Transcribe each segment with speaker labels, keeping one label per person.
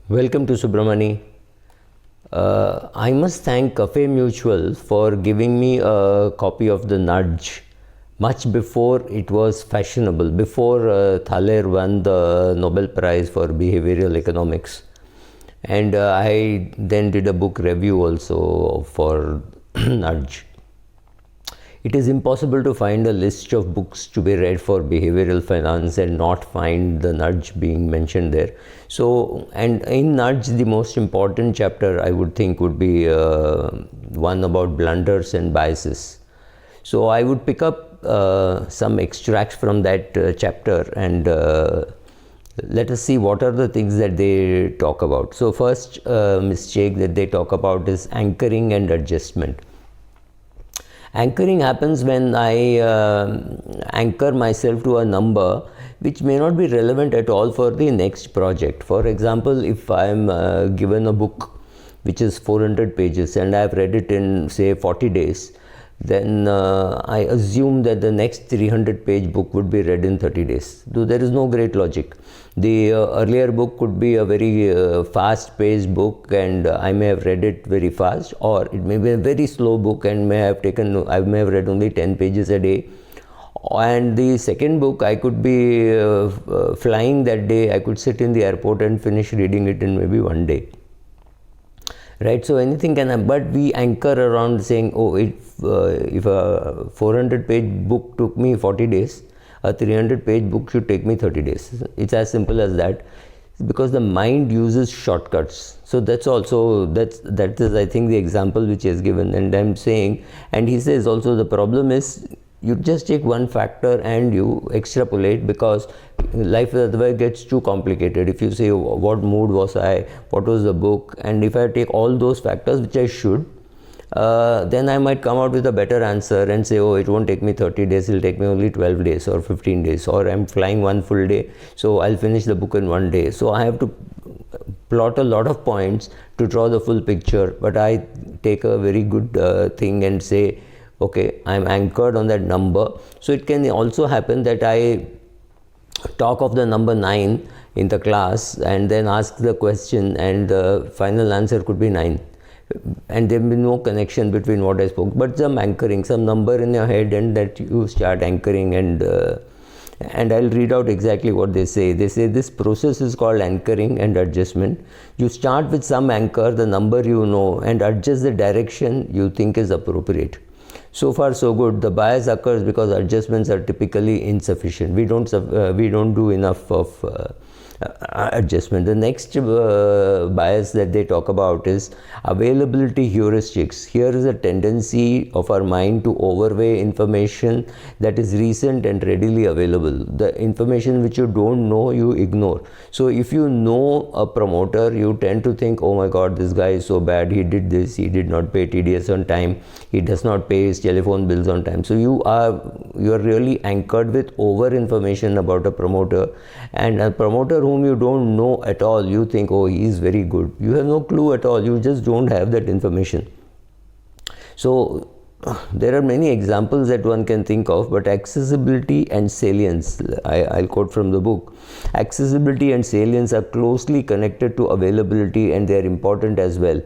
Speaker 1: Welcome to Subramani. I must thank Cafe Mutual for giving me a copy of The Nudge much before it was fashionable, before Thaler won the Nobel Prize for Behavioral Economics. And I then did a book review also for Nudge. It is impossible to find a list of books to be read for behavioral finance and not find the Nudge being mentioned there. So, and in Nudge, the most important chapter I would think would be one about blunders and biases. So, I would pick up some extracts from that chapter and let us see what are the things that they talk about. So, first mistake that they talk about is anchoring and adjustment. Anchoring happens when I anchor myself to a number which may not be relevant at all for the next project. For example, if I am given a book which is 400 pages and I have read it in say 40 days, then I assume that the next 300-page book would be read in 30 days. Though there is no great logic. The earlier book could be a very fast-paced book and I may have read it very fast, or it may be a very slow book and I may have read only 10 pages a day. And the second book, I could be flying that day, I could sit in the airport and finish reading it in maybe one day. Right, so anything can happen, but we anchor around saying, oh, if a 400-page book took me 40 days, a 300-page book should take me 30 days. It's as simple as that, because the mind uses shortcuts. So that is I think the example which he has given, and I'm saying, and he says also the problem is you just take one factor and you extrapolate, because life otherwise gets too complicated. If you say what mood was I, what was the book, and if I take all those factors, which I should, then I might come out with a better answer and say, oh, it won't take me 30 days, it'll take me only 12 days or 15 days, or I'm flying one full day, so I'll finish the book in one day. So I have to plot a lot of points to draw the full picture, but I take a very good thing and say, okay, I'm anchored on that number. So it can also happen that I talk of the number 9 in the class and then ask the question, and the final answer could be 9. And there will be no connection between what I spoke, but some anchoring, some number in your head, and that you start anchoring. And I'll read out exactly what they say. They say this process is called anchoring and adjustment. You start with some anchor, the number you know, and adjust the direction you think is appropriate. So far so good. The bias occurs because adjustments are typically insufficient. We don't do enough of adjustment. The next bias that they talk about is availability heuristics. Here is a tendency of our mind to overweigh information that is recent and readily available. The information which you don't know, you ignore. So if you know a promoter, you tend to think, oh my god, this guy is so bad, he did this, he did not pay TDS on time, he does not pay his telephone bills on time. So you are really anchored with over information about a promoter, and a promoter whom you don't know at all, you think, oh, he is very good. You have no clue at all, you just don't have that information. So there are many examples that one can think of, but accessibility and salience, I'll quote from the book, accessibility and salience are closely connected to availability, and they are important as well.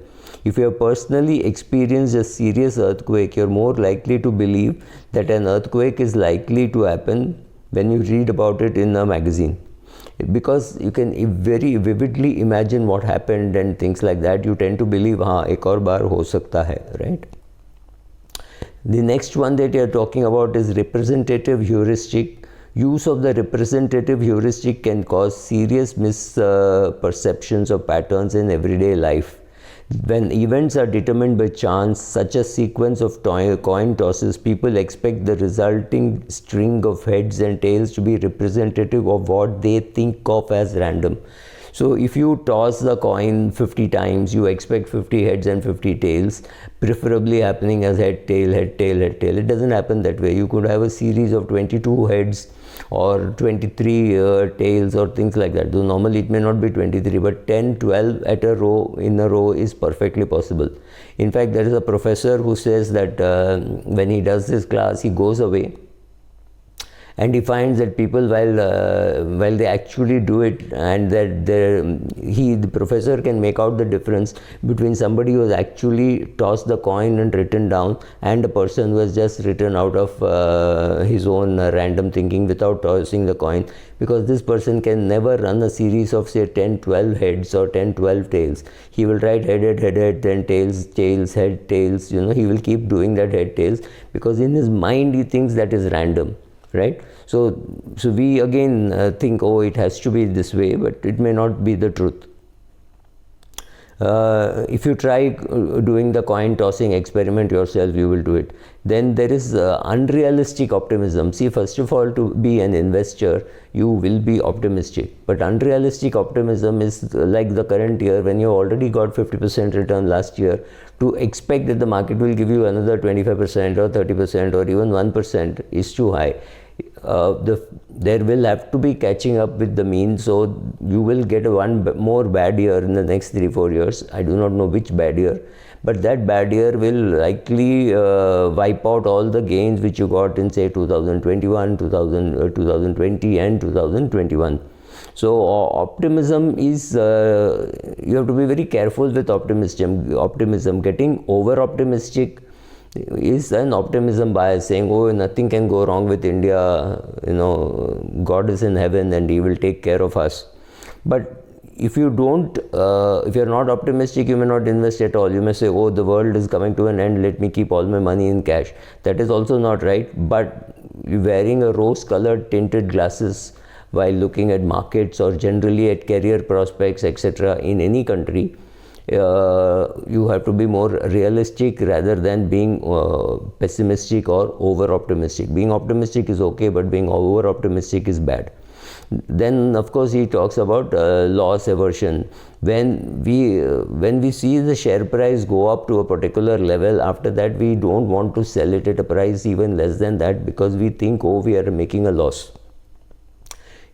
Speaker 1: If you have personally experienced a serious earthquake, you're more likely to believe that an earthquake is likely to happen when you read about it in a magazine, because you can very vividly imagine what happened and things like that. You tend to believe, ek aur baar ho sakta hai, right? The next one that you are talking about is representative heuristic. Use of the representative heuristic can cause serious misperceptions of patterns in everyday life. When events are determined by chance, such a sequence of coin tosses, people expect the resulting string of heads and tails to be representative of what they think of as random. So if you toss the coin 50 times, you expect 50 heads and 50 tails, preferably happening as head, tail, head, tail, head, tail. It doesn't happen that way. You could have a series of 22 heads or 23 tails or things like that. Though normally it may not be 23, but 10, 12 in a row is perfectly possible. In fact, there is a professor who says that when he does this class, he goes away And he finds that people, while they actually do it, and that the professor can make out the difference between somebody who has actually tossed the coin and written down, and a person who has just written out of his own random thinking without tossing the coin. Because this person can never run a series of say 10-12 heads or 10-12 tails. He will write head, then tails, head, tails. He will keep doing that head, tails, because in his mind he thinks that is random, right? So we again think, oh, it has to be this way, but it may not be the truth. If you try doing the coin tossing experiment yourself, you will do it. Then there is unrealistic optimism. See, first of all, to be an investor, you will be optimistic. But unrealistic optimism is like the current year, when you already got 50% return last year, to expect that the market will give you another 25% or 30% or even 1% is too high. There will have to be catching up with the mean, so you will get one more bad year in the next 3-4 years. I do not know which bad year, but that bad year will likely wipe out all the gains which you got in say 2021, 2020 and 2021. So optimism is, you have to be very careful with optimism. Getting over optimistic is an optimism bias, saying, oh, nothing can go wrong with India, God is in heaven and he will take care of us. But if you don't, if you're not optimistic, you may not invest at all. You may say, oh, the world is coming to an end, let me keep all my money in cash. That is also not right. But wearing a rose-colored tinted glasses while looking at markets or generally at career prospects, etc., in any country, you have to be more realistic rather than being pessimistic or over optimistic. Being optimistic is okay, but being over optimistic is bad. Then of course he talks about loss aversion. When we see the share price go up to a particular level, after that we don't want to sell it at a price even less than that, because we think, oh, we are making a loss.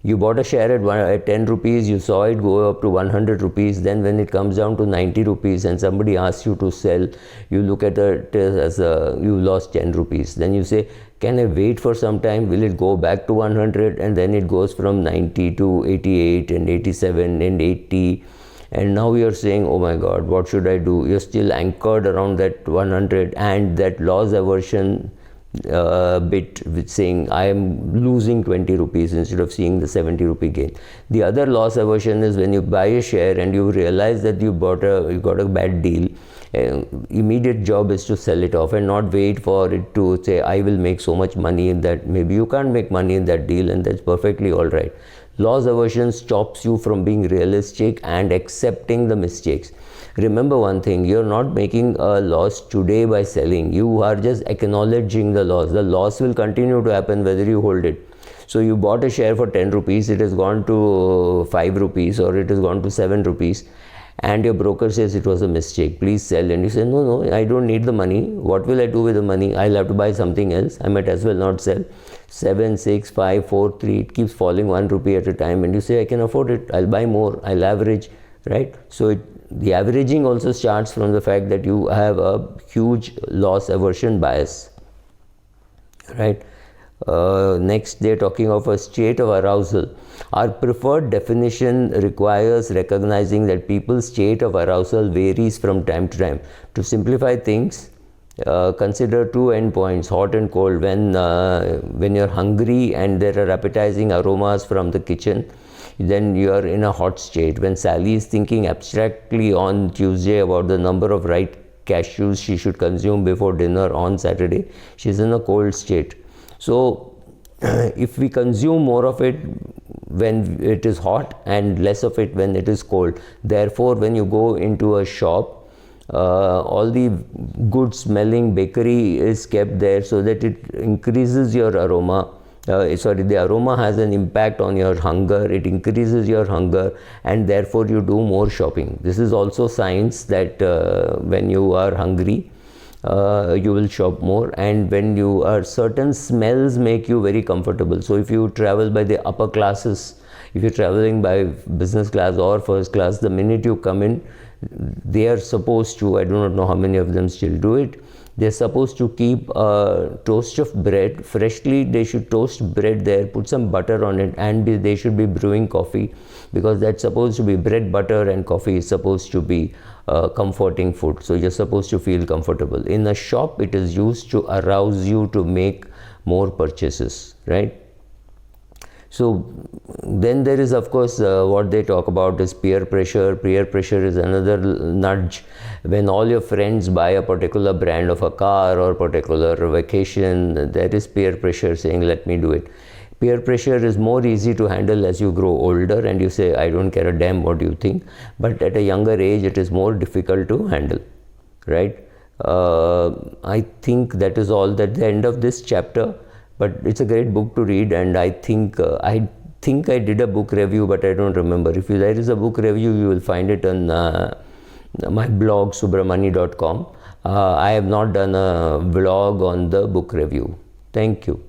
Speaker 1: You bought a share at 10 rupees, you saw it go up to 100 rupees, then when it comes down to 90 rupees and somebody asks you to sell, you look at it as you lost 10 rupees. Then you say, can I wait for some time? Will it go back to 100? And then it goes from 90 to 88 and 87 and 80. And now you're saying, oh my God, what should I do? You're still anchored around that 100, and that loss aversion bit with saying I am losing 20 rupees instead of seeing the 70 rupee gain. The other loss aversion is when you buy a share and you realize that you got a bad deal. Immediate job is to sell it off and not wait for it to say I will make so much money in that. Maybe you can't make money in that deal, and that's perfectly all right. Loss aversion stops you from being realistic and accepting the mistakes. Remember one thing, you're not making a loss today by selling. You are just acknowledging the loss. The loss will continue to happen whether you hold it. So you bought a share for 10 rupees, it has gone to 5 rupees or it has gone to 7 rupees, and your broker says it was a mistake, please sell. And you say, no, I don't need the money. What will I do with the money? I'll have to buy something else. I might as well not sell. 7, 6, 5, 4, 3, it keeps falling 1 rupee at a time, and you say, I can afford it. I'll buy more. I'll average, right? So the averaging also starts from the fact that you have a huge loss aversion bias, right? Next, they're talking of a state of arousal. Our preferred definition requires recognizing that people's state of arousal varies from time to time. To simplify things, consider two endpoints, hot and cold. When you're hungry and there are appetizing aromas from the kitchen, then you are in a hot state. When Sally is thinking abstractly on Tuesday about the number of ripe cashews she should consume before dinner on Saturday, she's in a cold state. So if we consume more of it when it is hot and less of it when it is cold, therefore when you go into a shop, all the good smelling bakery is kept there so that it increases your aroma. The aroma has an impact on your hunger, it increases your hunger, and therefore you do more shopping. This is also science that when you are hungry, you will shop more, and when you are, certain smells make you very comfortable. So if you travel by the upper classes, if you're traveling by business class or first class, the minute you come in, they are supposed to, I do not know how many of them still do it, They're supposed to keep a toast of bread freshly. They should toast bread there, put some butter on it, and they should be brewing coffee, because that's supposed to be bread, butter, and coffee is supposed to be comforting food. So you're supposed to feel comfortable. In a shop, it is used to arouse you to make more purchases, right? So then there is, of course, what they talk about is peer pressure. Peer pressure is another nudge. When all your friends buy a particular brand of a car or particular vacation, there is peer pressure saying, let me do it. Peer pressure is more easy to handle as you grow older and you say, I don't care a damn what you think. But at a younger age, it is more difficult to handle, right? I think that is all at the end of this chapter. But it's a great book to read, and I think I did a book review, but I don't remember. If there is a book review, you will find it on my blog subramani.com. I have not done a vlog on the book review. Thank you.